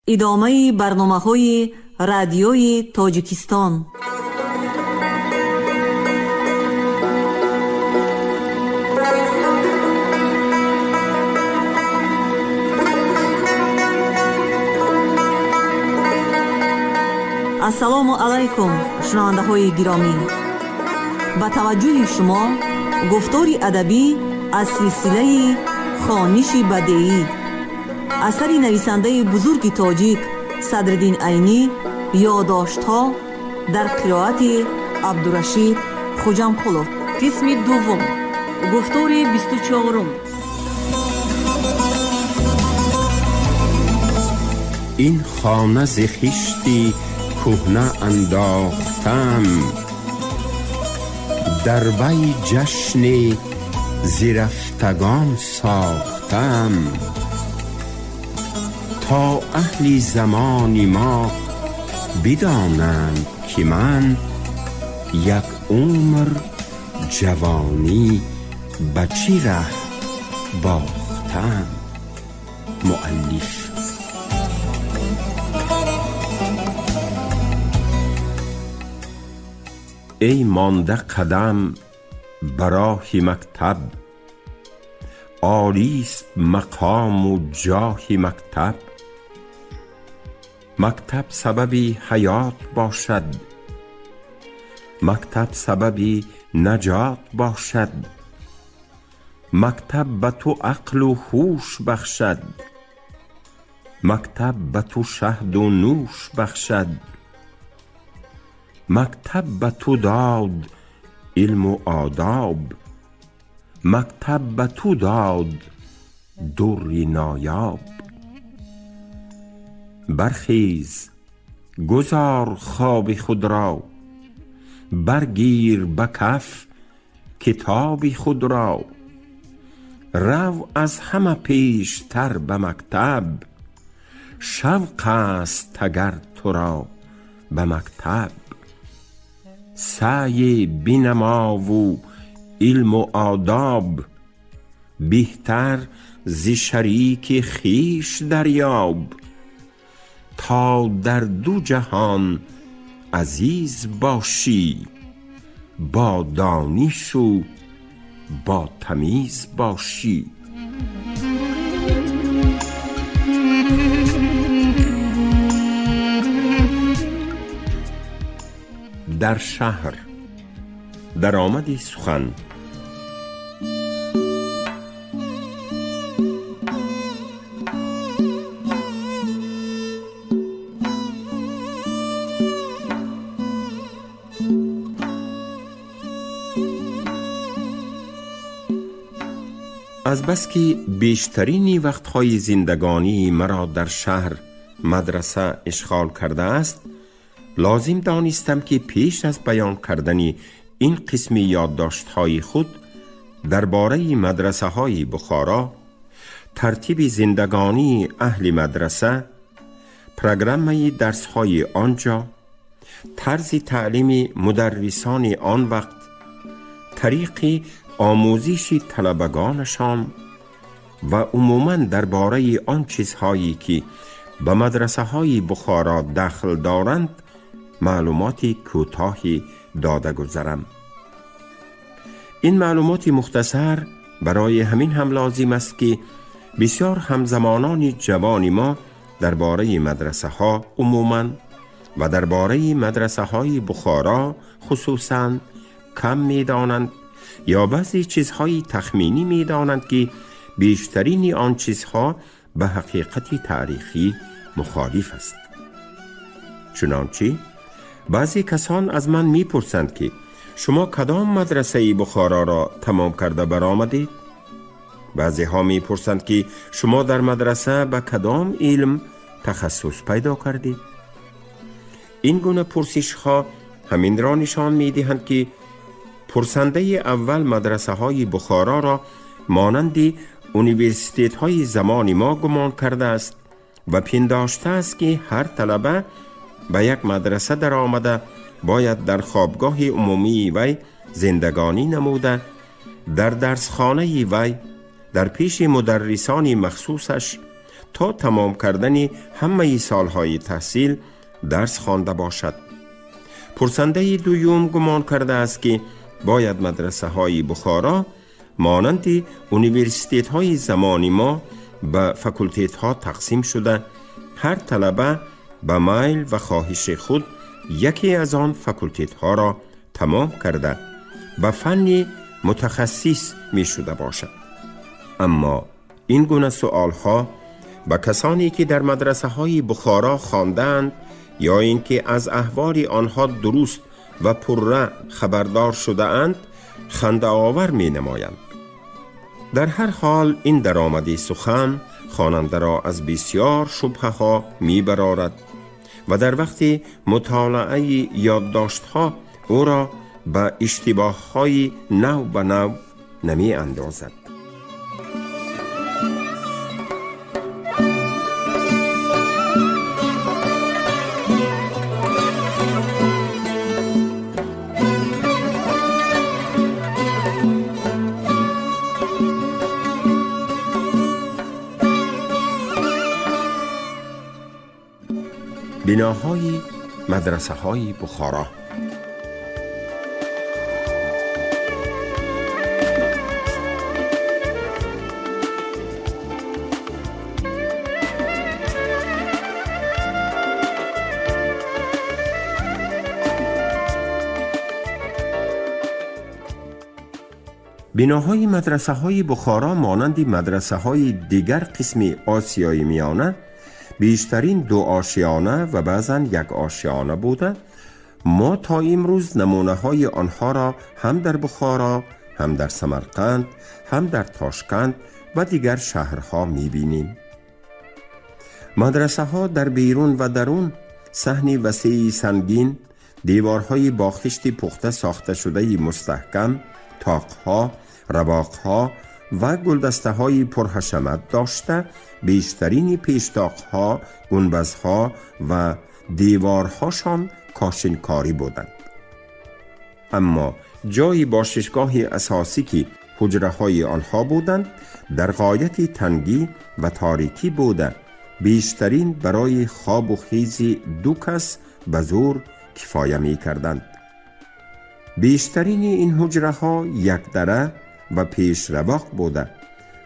ادامه برنامه‌های رادیوی تاجیکستان. السلام علیکم شنونده های گرامی، با توجه شما گفتاری ادبی از سلسله خوانش بدیعی اثری نویسنده بزرگ تاجیک صدرالدین عینی، یادداشت‌ها در قرائت عبدالرشید خوجامقلو. قسم دوم، گفتار 24. این خانه ز خشتی کهنه انداختم، در وی جشن ز رفتگان ساختم. تا اهل زمان ما بدانند که من یک عمر جوانی به چی ره باختم. مؤلف. ای مانده قدم براه مکتب، عالیست مقام و جاه مکتب. مکتب سببی حیات باشد، مکتب سببی نجات باشد. مکتب به تو عقل و هوش بخشد، مکتب به تو شهد و نوش بخشد. مکتب به تو داد علم و آداب، مکتب به تو داد در نایاب. برخیز گذار خواب خود را، برگیر به کف کتاب خود را. رو از همه پیشتر به مکتب، شوق است اگر تو را به مکتب. سعی بنما و علم و آداب، بهتر ز شریک خویش دریاب. تا در دو جهان عزیز باشی، با دانش و با تمیز باشی. در شهر درآمدی سخن. از بس که بیشترین وقتهای زندگانی مرا در شهر مدرسه اشغال کرده است، لازم دانستم که پیش از بیان کردن این قسم یادداشت‌های خود درباره مدرسه های بخارا، ترتیب زندگانی اهل مدرسه، پروگرام درس های آنجا، طرز تعلیم مدرسان آن وقت، طریق آموزش طلبگانشان و عموماً درباره آن چیزهایی که به مدرسه های بخارا دخل دارند معلومات کوتاهی داده گذرم. این معلومات مختصر برای همین هم لازم است که بسیار همزمانان جوان ما درباره مدرسه ها عموماً و درباره مدرسه های بخارا خصوصاً کم می دانند یا بعضی چیزهای تخمینی می دانند که بیشترین آن چیزها به حقیقت تاریخی مخالف است. چنانچه بعضی کسان از من می پرسند که شما کدام مدرسه بخارا را تمام کرده برآمدید؟ بعضی ها می پرسند که شما در مدرسه به کدام علم تخصص پیدا کردید؟ این گونه پرسش ها همین را نشان می دهند که پرسنده اول مدرسه های بخارا را مانند اونیورسیتیت های زمان ما گمان کرده است و پنداشته است که هر طلبه به یک مدرسه در آمده باید در خوابگاه عمومی وی زندگانی نموده، در درسخانه وی در پیش مدرسان مخصوصش تا تمام کردن همه سالهای تحصیل درس خوانده باشد. پرسنده دوم گمان کرده است که باید مدرسه های بخارا مانند اونیورسیتیت های زمانی ما به فاکولتیت ها تقسیم شده، هر طلبه به میل و خواهش خود یکی از آن فاکولتیت ها را تمام کرده به فنی متخصص می شده باشد. اما این گونه سؤال ها به کسانی که در مدرسه های بخارا خواندند یا اینکه از احوال آنها درست و پرره خبردار شده اند خنده آور می نمایند. در هر حال این درآمدی سخن خواننده را از بسیار شبهه ها می برارد و در وقت مطالعه یادداشت ها او را به اشتباه های نو به نو نمی اندازد. بناهای مدرسه های بخارا. بناهای مدرسه های بخارا مانند مدرسه های دیگر قسم آسیای میانه بیشترین 2 آشیانه و بعضاً 1 آشیانه بوده. ما تا امروز نمونه های آنها را هم در بخارا، هم در سمرقند، هم در تاشکند و دیگر شهرها می بینیم. مدرسه ها در بیرون و درون صحن وسیع سنگین، دیوارهای با خشت پخته ساخته شده مستحکم، طاقها، رواقها و گلدسته های پرحشمت داشته، بیشترین پیشتاقها، گنبزها و دیوارهاشان کاشنکاری بودند. اما جای باششگاه اساسی که حجره های آنها بودند در غایت تنگی و تاریکی بوده، بیشترین برای خواب و خیز 2 کس به زور کفایه می کردند. بیشترین این حجره ها 1 دره و پیش رواق بوده.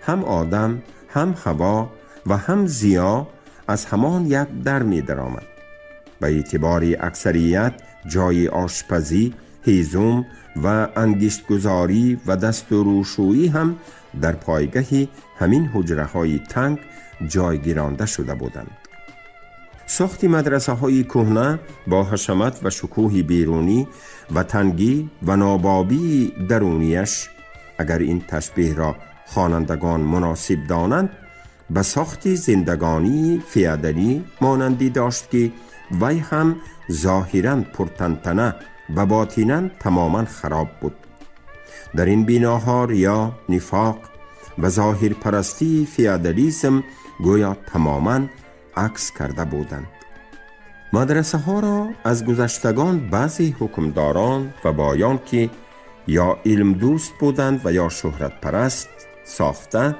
هم آدم، هم هوا و هم ضیا از همان 1 در می درآمد. به اعتبار اکثریت جای آشپزی، هیزم و انگشتگذاری و دست و روشویی هم در پایگاه همین حجره های تنگ جای گیرانده شده بودند. ساخت مدرسه های کهنه با حشمت و شکوه بیرونی و تنگی و نابابی درونیش، اگر این تشبیه را خوانندگان مناسب دانند، به ساخت زندگانی فیادلی مانندی داشت که وی هم ظاهراً پرتنتنه و باطناً تماماً خراب بود. در این بناها ریا، نفاق و ظاهر پرستی فیادالیسم گویا تماماً عکس کرده بودند. مدرسه ها را از گذشتگان بعضی حکمداران و بایان که یا علم دوست بودند و یا شهرت پرست ساخته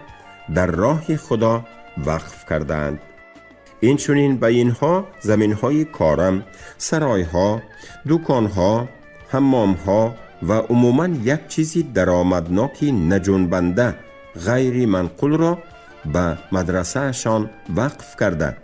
در راه خدا وقف کردند. این چنین به اینها زمینهای کارم، سرایها، دکانها، حمامها و عموماً یک چیزی درآمدناکی نجنبنده غیر منقول را به مدرسهشان وقف کرده،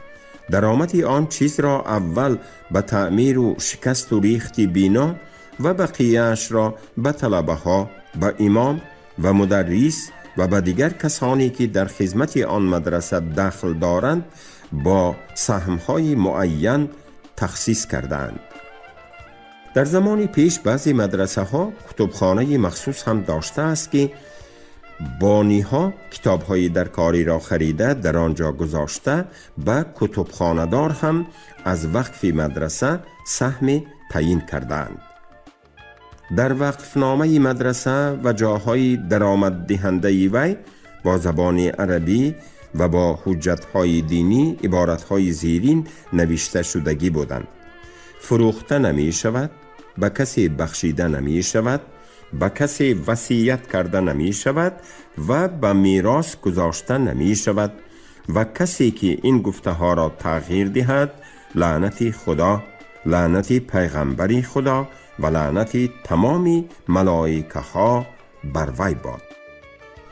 درآمد آن چیز را اول به تعمیر و شکست و ریخت بنا و بقیه‌اش را به طلبه ها، به امام و مدرس و به دیگر کسانی که در خدمت آن مدرسه دخل دارند با سهم‌های معین تخصیص کردند. در زمان پیش بعضی مدرسه ها کتابخانه مخصوص هم داشته است که بانی ها کتاب های درکاری را خریده در آنجا گذاشته به کتابخانه‌دار هم از وقف مدرسه سهم تعیین کردند. در وقفنامه مدرسه و جاهای درآمد دهنده وی با زبان عربی و با حجت‌های دینی عبارت‌های زیرین نوشته شدگی بودند: فروخته نمی شود، به کسی بخشیده نمی شود، به کسی وصیت کرده نمی شود و به میراث گذاشته نمی شود و کسی که این گفته ها را تغییر دهد لعنت خدا، لعنت پیغمبر خدا و لعنت تمام ملائکه ها بر وی باد.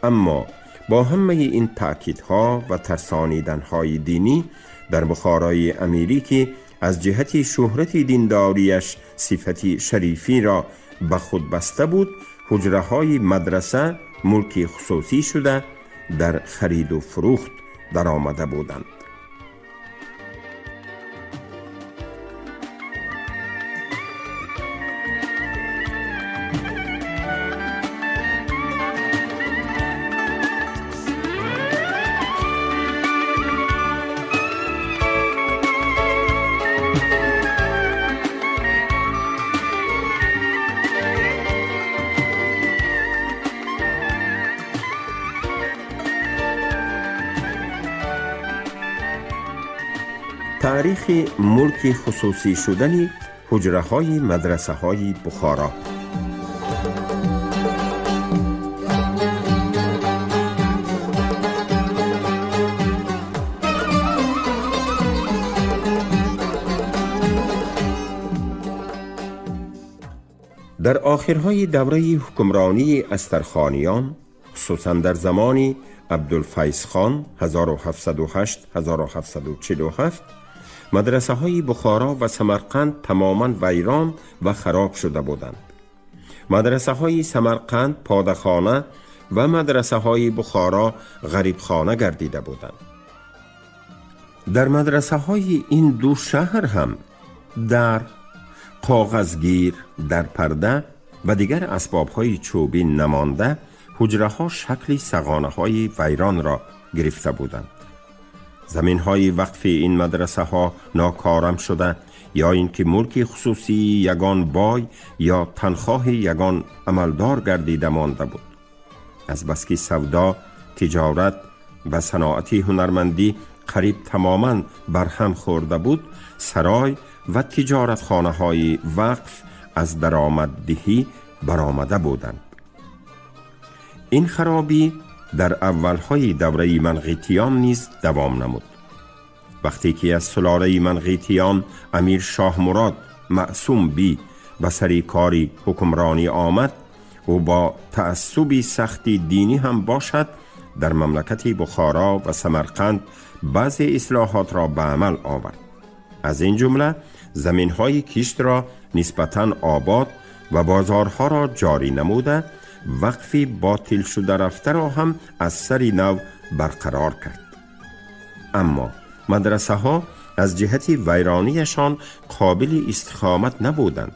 اما با همه این تأکیدها و ترسانیدنهای دینی در بخارای امیری که از جهت شهرت دینداریش صفت شریفی را به خود بسته بود، حجره های مدرسه ملک خصوصی شده در خرید و فروخت در آمده بودند. تاریخ ملک خصوصی شدن حجره های مدرسه های بخارا. در آخرهای دوره حکمرانی استرخانیان، خصوصا در زمان عبدالفیض خان 1708-1747، مدرسه های بخارا و سمرقند تماما ویران و خراب شده بودند. مدرسه های سمرقند پادخانه و مدرسه های بخارا غریبخانه گردیده بودند. در مدرسه های این دو شهر هم در کاغذگیر، در پرده و دیگر اسباب های چوبین نمانده، حجره ها شکل سغانه های ویران را گرفته بودند. زمین های وقف این مدرسه ها ناکارم شده یا اینکه ملک خصوصی یگان بای یا تنخواه یگان عملدار گردیده مانده بود. از بس که سودا، تجارت و صناعت هنرمندی قریب تماما برهم خورده بود، سرای و تجارت خانه های وقف از درآمددهی برآمده بودند. این خرابی در اولهای دوره منقیتیان نیز دوام نمود. وقتی که از سلاله منقیتیان امیر شاه مراد معصوم بی به سر کاری حکمرانی آمد و با تعصبی سختی دینی هم باشد، در مملکت بخارا و سمرقند بعضی اصلاحات را به عمل آورد. از این جمله زمین‌های کشت را نسبتاً آباد و بازارها را جاری نموده، وقفی باطل شده رفته را هم از سر نو برقرار کرد. اما مدرسه ها از جهت ویرانیشان قابل استقامت نبودند.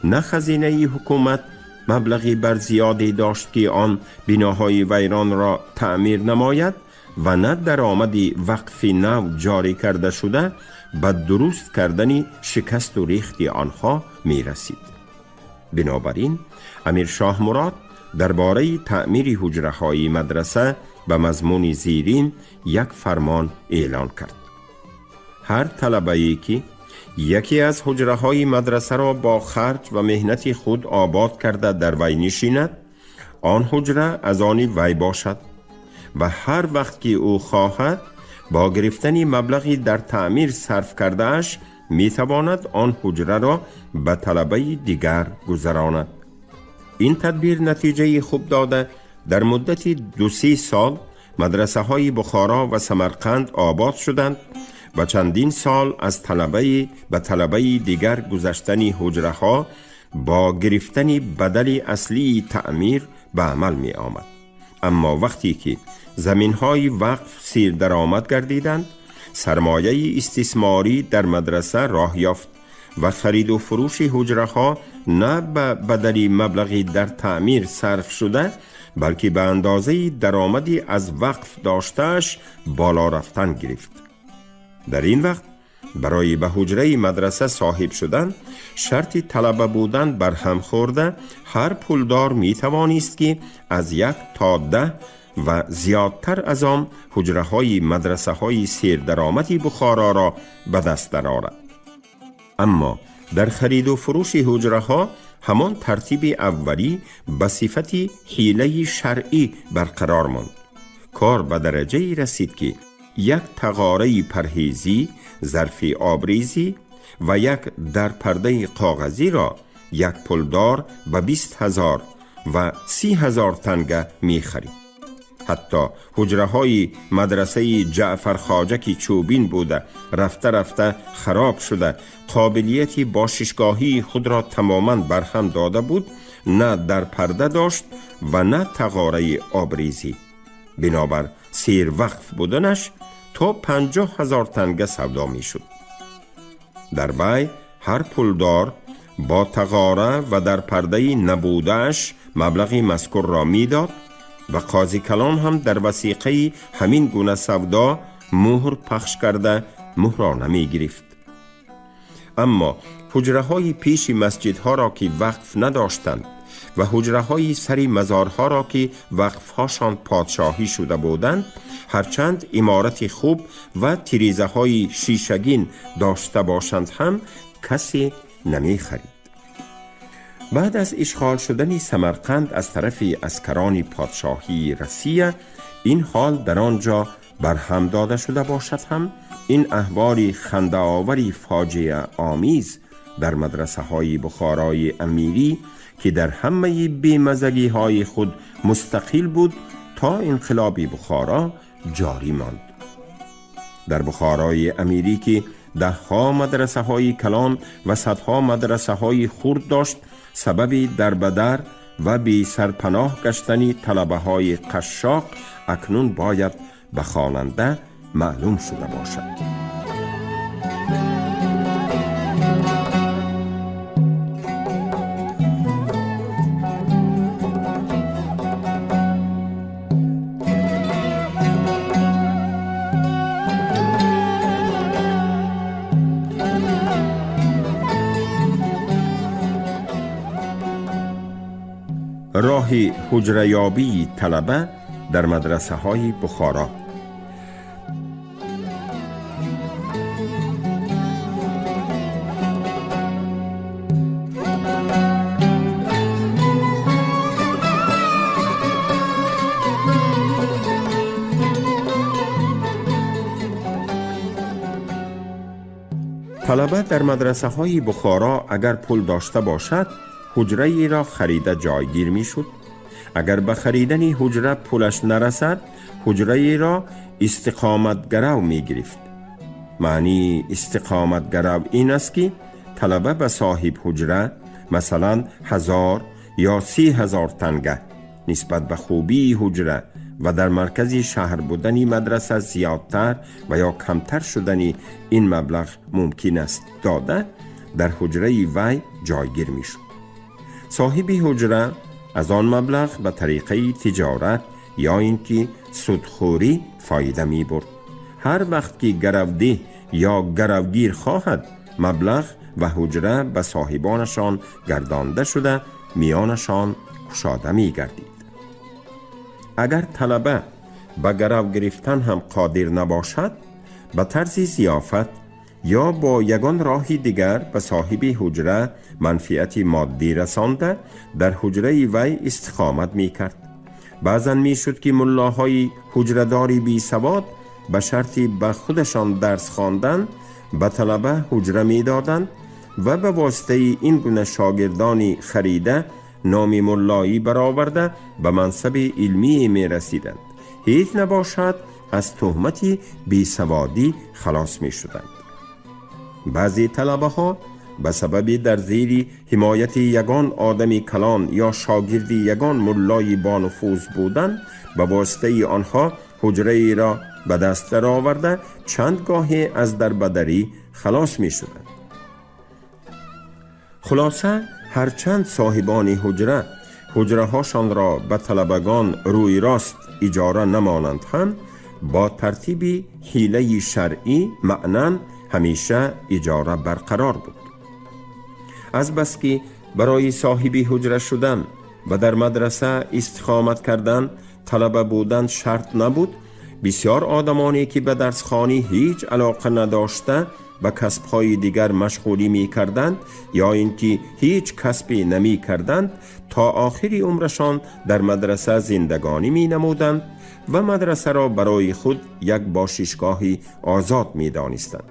نه خزینه حکومت مبلغی بر زیادی داشت که آن بناهای ویران را تعمیر نماید و نه درآمدی وقف نو جاری کرده شده به درست کردن شکست و ریخت آنها می رسید. بنابراین امیر شاه مراد درباره تعمیر حجره های مدرسه به مضمون زیرین یک فرمان اعلان کرد. هر طلبه‌ای که یکی از حجره های مدرسه را با خرج و مهنت خود آباد کرده در وی نشیند، آن حجره از آن وی باشد و هر وقت که او خواهد با گرفتن مبلغی در تعمیر صرف کرده اش می تواند آن حجره را به طلبه دیگر گذراند. این تدبیر نتیجه خوب داده در مدت 2-3 سال مدرسه های بخارا و سمرقند آباد شدند و چندین سال از طلبه به طلبه دیگر گذشتن حجره ها با گرفتن بدل اصلی تعمیر به عمل می آمد. اما وقتی که زمین های وقف سیر درآمد گردیدند، سرمایه استثماری در مدرسه راه یافت و خرید و فروش حجره ها نه به بدل مبلغی در تعمیر صرف شده، بلکه به اندازه درآمدی از وقف داشتهش بالا رفتن گرفت. در این وقت برای به حجره مدرسه صاحب شدن شرط طلبه بودن برهم خورده، هر پولدار می توانست که از 1 تا 10 و زیادتر از آن حجره های مدرسه های سیر درآمدی بخارا را به دست درآورد. اما در خرید و فروش حجره ها همان ترتیب اولی به صفت حیله شرعی برقرار ماند. کار به درجه رسید که یک تقاره پرهیزی، ظرف آبریزی و یک در پرده کاغذی را یک پولدار به 20,000 و 30,000 تنگه می خرید. حتی حجره های مدرسه جعفر خواجه که چوبین بوده رفته رفته خراب شده، قابلیتی باششگاهی خود را تماما برهم داده بود، نه در پرده داشت و نه تقاره آبریزی. بنابر سیر وقف بودنش تا 50,000 تنگه سودا می شد. در وی هر پولدار با تقاره و در پرده نبودهش مبلغی مذکور را می داد و قاضی کلان هم در وثیقه همین گونه سودا مهر پخش کرده مهرانه می گرفت. اما حجره های پیش مسجدها را که وقف نداشتند و حجره های سری مزارها را که وقفهاشان پادشاهی شده بودند، هرچند عمارت خوب و تیریزه های شیشگین داشته باشند هم کسی نمی خرید. بعد از اشغال شدن سمرقند از طرف عسکران پادشاهی روسیه، این حال در آنجا برهم داده شده باشد هم این احوال خنده آوری فاجعه آمیز در مدرسه های بخارای امیری که در همه بیمزگی های خود مستقل بود تا انقلاب بخارا جاری ماند. در بخارای امیری که ده ها مدرسه های کلان و صدها مدرسه های خرد داشت، سبب در بدر و بی سرپناه گشتن طلبه های قشاق اکنون باید به خواننده معلوم شده باشد. راه حجره یابی طلبه در مدرسه های بخارا. طلبه در مدرسه های بخارا اگر پول داشته باشد حجره ای را خریده جایگیر می شد. اگر به خریدن حجره پولش نرسد حجره ای را استقامت گرو می گرفت. معنی استقامت گرو این است که طلبه به صاحب حجره مثلا 1,000 یا 30,000 تنگه نسبت به خوبی حجره و در مرکز شهر بودن مدرسه زیادتر و یا کمتر شدن این مبلغ ممکن است داده در حجره وی جایگیر می شد. صاحب حجره از آن مبلغ به طریقه تجارت یا اینکه سودخوری فایده می برد. هر وقت که گرفده یا گروگیر خواهد مبلغ و حجره به صاحبانشان گردانده شده میانشان کشاده می گردید. اگر طلبه به گرو گرفتن هم قادر نباشد به طرز ضیافت یا با یگان راهی دیگر به صاحب حجره منفعت مادی رسانده در حجره وی استقامت می کرد. بعضا می شد که ملاهای حجرداری بی سواد به شرطی به خودشان درس خواندن به طلبه حجره می دادند و به واسطه این گونه شاگردانی خریده نام ملایی برآورده به منصب علمی می رسیدند. هیچ نباشد از تهمت بی سوادی خلاص می شدند. بعضی طلبه ها به سبب در زیر حمایت یگان آدمی کلان یا شاگردی یگان ملای بانفوذ بودند به واسطه آنها حجره ای را به دست در آورده چند گاهی از دربدری خلاص می شدند. خلاصه هرچند صاحبان حجره هاشان را به طلبگان روی راست اجاره نمانند هم با ترتیب حیله شرعی معنن همیشه اجاره برقرار بود. از بس که برای صاحب حجره شدن و در مدرسه استقامت کردن طلبه بودن شرط نبود، بسیار آدمانی که به درسخوانی هیچ علاقه نداشته به کسب‌های دیگر مشغولی می کردند یا اینکه هیچ کسبی نمی کردند تا آخری عمرشان در مدرسه زندگانی می نمودند و مدرسه را برای خود یک باشیشگاهی آزاد می دانستند،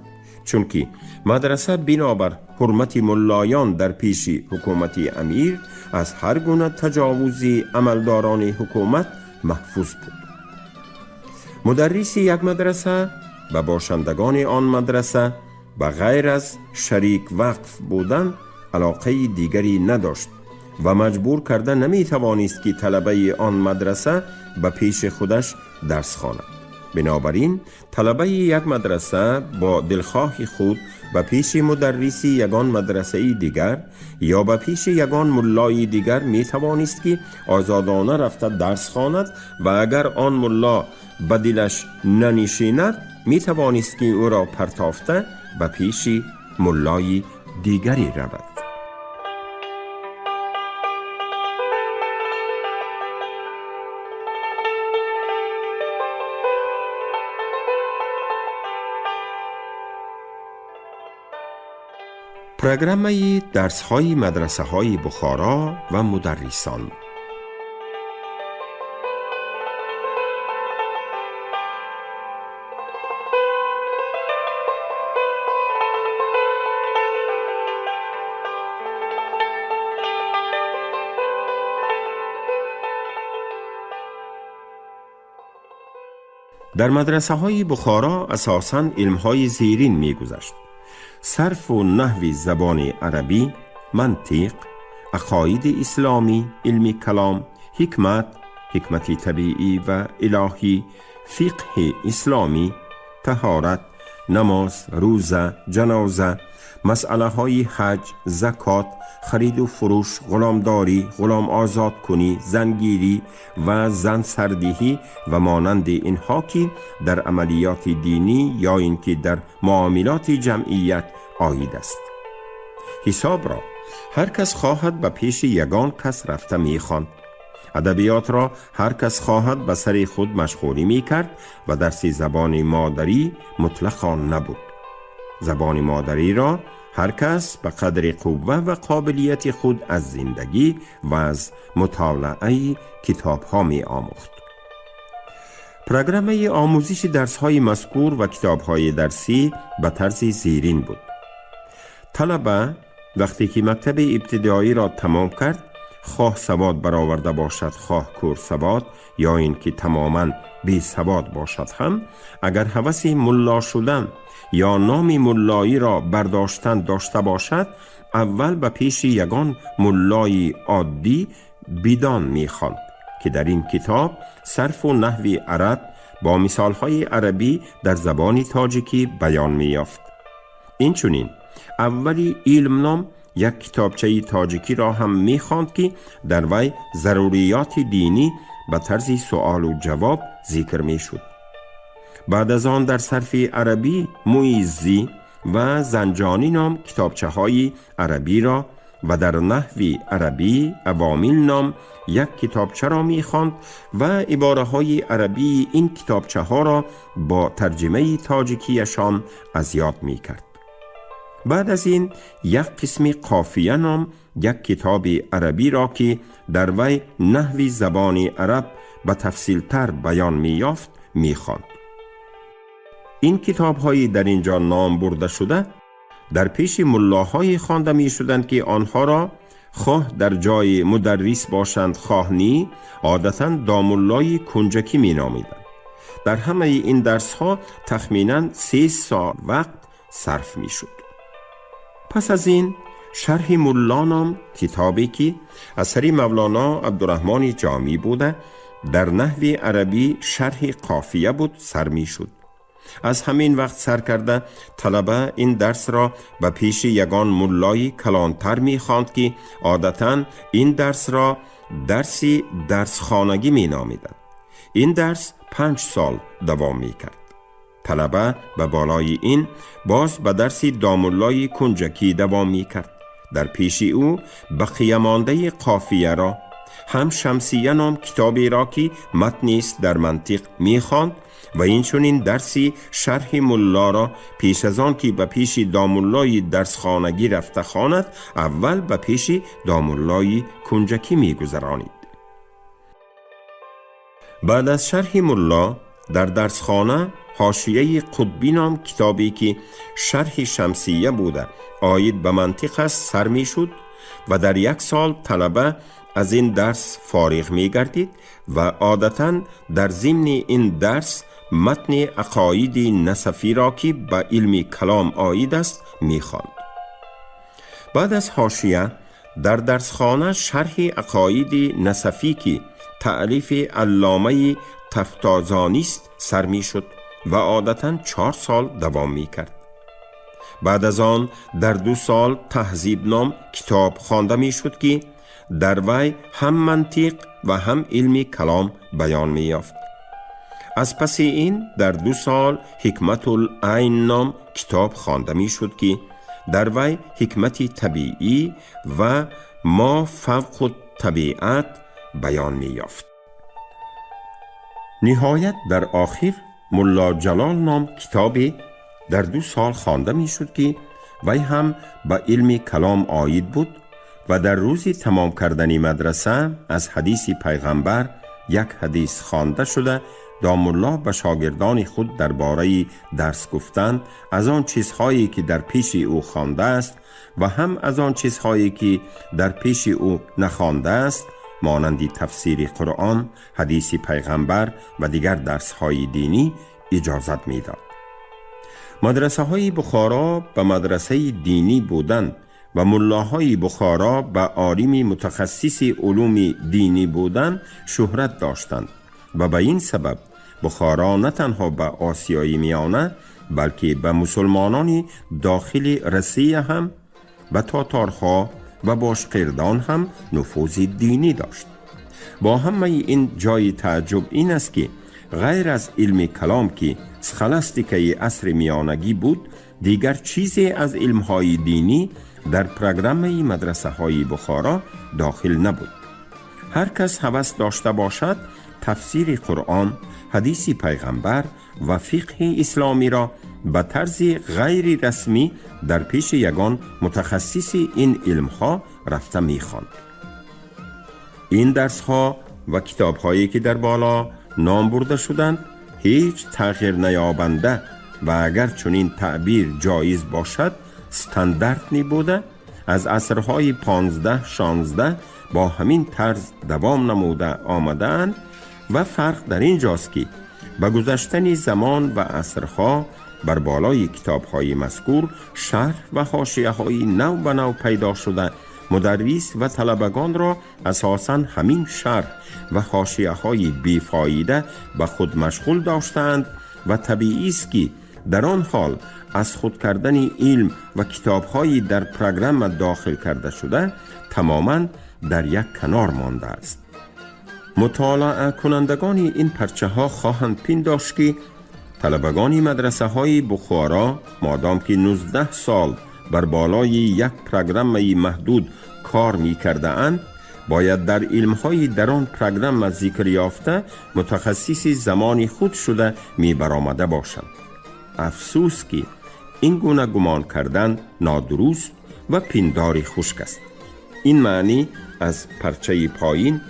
چون که مدرسه بنابر حرمت ملایان در پیش حکومت امیر از هر گونه تجاوز عملداران حکومت محفوظ بود. مدرس یک مدرسه و باشندگان آن مدرسه به غیر از شریک وقف بودن علاقه دیگری نداشت و مجبور کرده نمی توانست که طلبه آن مدرسه به پیش خودش درس خواند. بنابراین طلبه یک مدرسه با دلخواه خود به پیش مدرس یگان مدرسه دیگر یا به پیش یگان ملای دیگر می توانست که آزادانه رفته درس خواند و اگر آن ملا به دلش ننشیند می توانست که او را پرتافته به پیش ملای دیگری رود. پروگرام درس‌های مدرسه‌های بخارا و مدرسان. در مدرسه‌های بخارا اساساً علم‌های زیرین می‌گذشت: صرف و نحو زبان عربی، منطق، عقاید اسلامی، علم کلام، حکمت طبیعی و الهی، فقه اسلامی، طهارت، نماز، روزه، جنازه، مسئله های حج، زکات، خرید و فروش، غلامداری، غلام آزاد کنی، زنگیری و زن سردهی و مانند اینها که در عملیات دینی یا اینکه در معاملات جمعیت عاید است. حساب را هر کس خواهد به پیش یگان کس رفته می‌خواند. ادبیات را هر کس خواهد به سر خود مشغولی می‌کرد و درس زبان مادری مطلقاً نبود. زبان مادری را هر کس به قدر قوه و قابلیت خود از زندگی و از مطالعه کتاب‌ها می‌آموخت. پروگرام آموزش درس‌های مذکور و کتاب‌های درسی به طرز زیرین بود. طلبه وقتی که مکتب ابتدایی را تمام کرد، خواه سواد برآورده باشد خواه کور سواد یا این که تماما بی سواد باشد هم، اگر هوس ملا شدن یا نام ملایی را برداشتن داشته باشد، اول به پیش یگان ملای عادی بدان می‌خواند که در این کتاب صرف و نحو عرب با مثالهای عربی در زبان تاجیکی بیان می‌یافت. این چنین اولی علم نام یک کتابچه تاجیکی را هم می‌خواند که در وی ضروریات دینی به طرز سوال و جواب ذکر می‌شد. بعد از آن در صرف عربی مویزی و زنجانی نام کتابچه های عربی را و در نحو عربی عوامل نام یک کتابچه را می‌خواند و عباره های عربی این کتابچه ها را با ترجمه تاجیکیشان از یاد می‌کرد. بعد از این یک قسم قافیه نام یک کتاب عربی را که در وی نحو زبان عرب به تفصیل تر بیان می‌یافت می‌خواند. این کتاب‌های در اینجا نام برده شده در پیش ملاهای خوانده می‌شدند که آنها را خواه در جای مدرس باشند خواه نی، عادتاً داملای کنجکی می‌نامیدند. در همه این درس‌ها تخمیناً 3 سال وقت صرف می‌شد. پس از این شرح ملا نام کتابی که اثر مولانا عبدالرحمن جامی بوده در نحو عربی شرح قافیه بود سر می شد. از همین وقت سر کرده طلبه این درس را به پیش یگان ملای کلانتر می خواند که عادتاً این درس را درس خانگی می نامیدند. این درس 5 سال دوام می کرد. طلبه به بالای این باز به درس داملای کنجکی دوام می کرد. در پیش او بقیه مانده قافیه را هم شمسیه نام کتابی را که متنی است در منطق می خواند و این چنین درسی شرح ملا را پیش از آن که به پیش داملای درس خانگی رفته خواند اول به پیش داملای کنجکی می گذرانید. بعد از شرح ملا در درس خانه حاشیه قطبی نام کتابی که شرح شمسیه بوده آید به منطق است سر می شد و در 1 سال طلبه از این درس فارغ می گردید و عادتاً در ضمن این درس متن عقاید نسفی را که به علم کلام آید است می خواند. بعد از حاشیه در درسخانه شرح عقاید نسفی که تألیف علامه تفتازانی است سر می شد و عادتاً 4 سال دوام می کرد. بعد از آن در 2 سال تهذیب نام کتاب خوانده می شد که در وی هم منطق و هم علم کلام بیان می یافت. از پس این در 2 سال حکمت العین نام کتاب خوانده می شد که در وی حکمت طبیعی و ما فوق طبیعت بیان می یافت. نهایت در آخر ملا جلال نام کتابی در 2 سال خوانده می شد که وی هم به علم کلام آید بود و در روز تمام کردن مدرسه از حدیث پیغمبر 1 حدیث خوانده شده دامالله به شاگردان خود درباره درس گفتن از آن چیزهایی که در پیش او خوانده است و هم از آن چیزهایی که در پیش او نخوانده است مانند تفسیر قرآن، حدیث پیغمبر و دیگر درس‌های دینی اجازت می‌داد. مدرسه های بخارا به مدرسه دینی بودند و ملاهای بخارا به عالم متخصص علوم دینی بودند شهرت داشتند و به این سبب بخارا نه تنها به آسیای میانه بلکه به مسلمانان داخل روسیه هم و تاتارها و باشقردان هم نفوذ دینی داشت. با همه این جای تعجب این است که غیر از علم کلام که سخلاستیکای عصر میانگی بود دیگر چیزی از علمهای دینی در پروگرام مدرسه های بخارا داخل نبود. هر کس هوس داشته باشد تفسیر قرآن، حدیث پیغمبر و فقه اسلامی را به طرز غیر رسمی در پیش یگان متخصص این علمها رفته می‌خواند. این درس‌ها و کتاب‌هایی که در بالا نام برده شدند هیچ تغییر نیابنده و اگر چنین تعبیر جایز باشد استاندارد می بوده از عصرهای 15-16 با همین طرز دوام نموده آمدند و فرق در این جاست که با گذشتن زمان و عصرها بر بالای کتاب‌های مذکور شرح و حاشیه‌های نو به نو پیدا شده مدرس و طلبگان را اساساً همین شرح و حاشیه‌های بیفایده به خود مشغول داشتند و طبیعی است که در آن حال از خود کردن علم و کتاب‌های در پروگرام داخل کرده شده تماماً در یک کنار مانده است. مطالعه کنندگان این پرچه ها خواهند پنداشت که طلبگان مدرسه های بخارا مادام که 19 سال بر بالای یک پروگرام محدود کار می کرده اند باید در علمهای در آن پروگرام ذکر یافته متخصص زمان خود شده می برآمده باشند. افسوس که این گونه گمان کردن نادرست و پندار خشک است. این معنی از پرچه پایین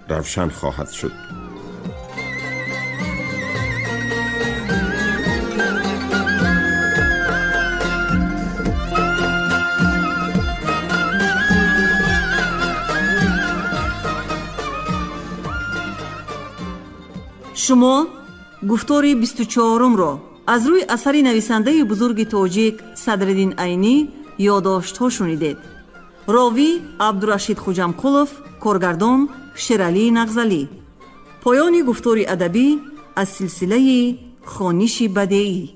روشن خواهد شد. شما گفتار 24 را از روی اثر نویسنده بزرگ تاجیک صدرالدین عینی یادداشت‌ها شنیدید. راوی عبدالرشید خوجمقلوف، کارگردان شیرعلی نغزلی. پایان گفتار ادبی از سلسله خوانش بدیعی.